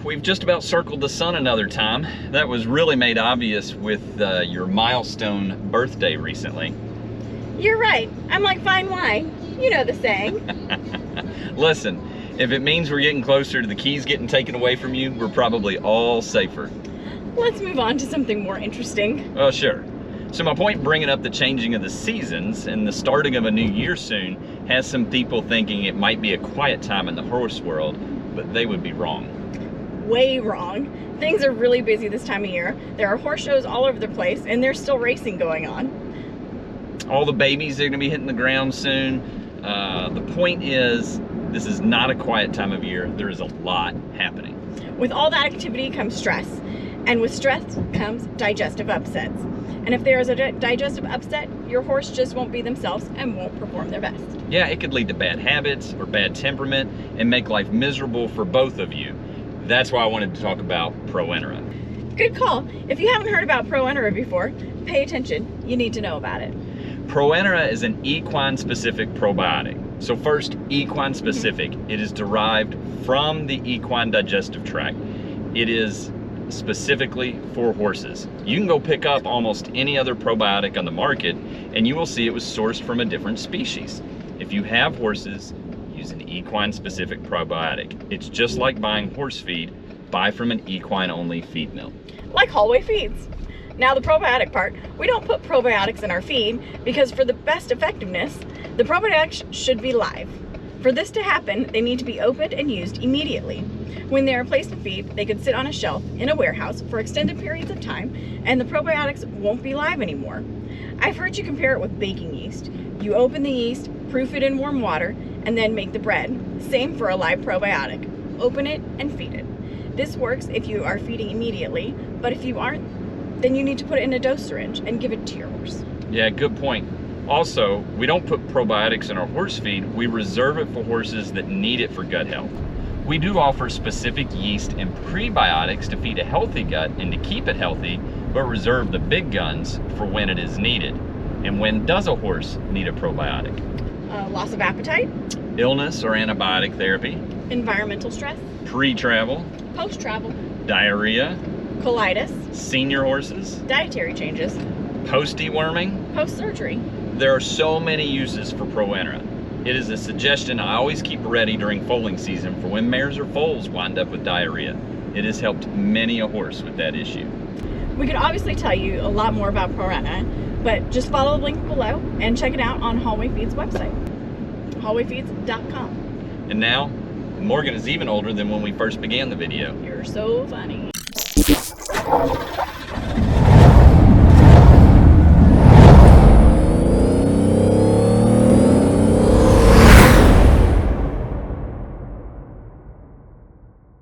we've just about circled the sun another time. That was really made obvious with your milestone birthday recently. You're right. I'm like fine wine. You know the saying. Listen, if it means we're getting closer to the keys getting taken away from you, we're probably all safer. Let's move on to something more interesting. Well, sure. So my point bringing up the changing of the seasons and the starting of a new year soon has some people thinking it might be a quiet time in the horse world, but they would be wrong. Way wrong. Things are really busy this time of year. There are horse shows all over the place, and there's still racing going on. All the babies are going to be hitting the ground soon. The point is, this is not a quiet time of year. There is a lot happening. With all that activity comes stress, and with stress comes digestive upsets. And if there is a digestive upset, your horse just won't be themselves and won't perform their best. Yeah, it could lead to bad habits or bad temperament and make life miserable for both of you. That's why I wanted to talk about ProEntera. Good call. If you haven't heard about ProEntera before, pay attention. You need to know about it. ProEntera is an equine-specific probiotic. So first, equine-specific. It is derived from the equine digestive tract. It is specifically for horses. You can go pick up almost any other probiotic on the market and you will see it was sourced from a different species. If you have horses, use an equine-specific probiotic. It's just like buying horse feed. Buy from an equine-only feed mill. Like Hallway Feeds. Now the probiotic part, we don't put probiotics in our feed because for the best effectiveness, the probiotics should be live. For this to happen, they need to be opened and used immediately. When they are placed in feed, they could sit on a shelf in a warehouse for extended periods of time and the probiotics won't be live anymore. I've heard you compare it with baking yeast. You open the yeast, proof it in warm water, and then make the bread. Same for a live probiotic. Open it and feed it. This works if you are feeding immediately, but if you aren't, then you need to put it in a dose syringe and give it to your horse. Yeah, good point. Also, we don't put probiotics in our horse feed. We reserve it for horses that need it for gut health. We do offer specific yeast and prebiotics to feed a healthy gut and to keep it healthy, but reserve the big guns for when it is needed. And when does a horse need a probiotic? Loss of appetite, Illness or antibiotic therapy, environmental stress, pre-travel, post-travel, diarrhea, colitis, senior horses, dietary changes, post-deworming. post-surgery. There are so many uses for ProEntera. It is a suggestion I always keep ready during foaling season for when mares or foals wind up with diarrhea. It has helped many a horse with that issue. We could obviously tell you a lot more about ProEntera, but just follow the link below and check it out on Hallway Feeds website, hallwayfeeds.com. And now, Morgan is even older than when we first began the video. You're so funny.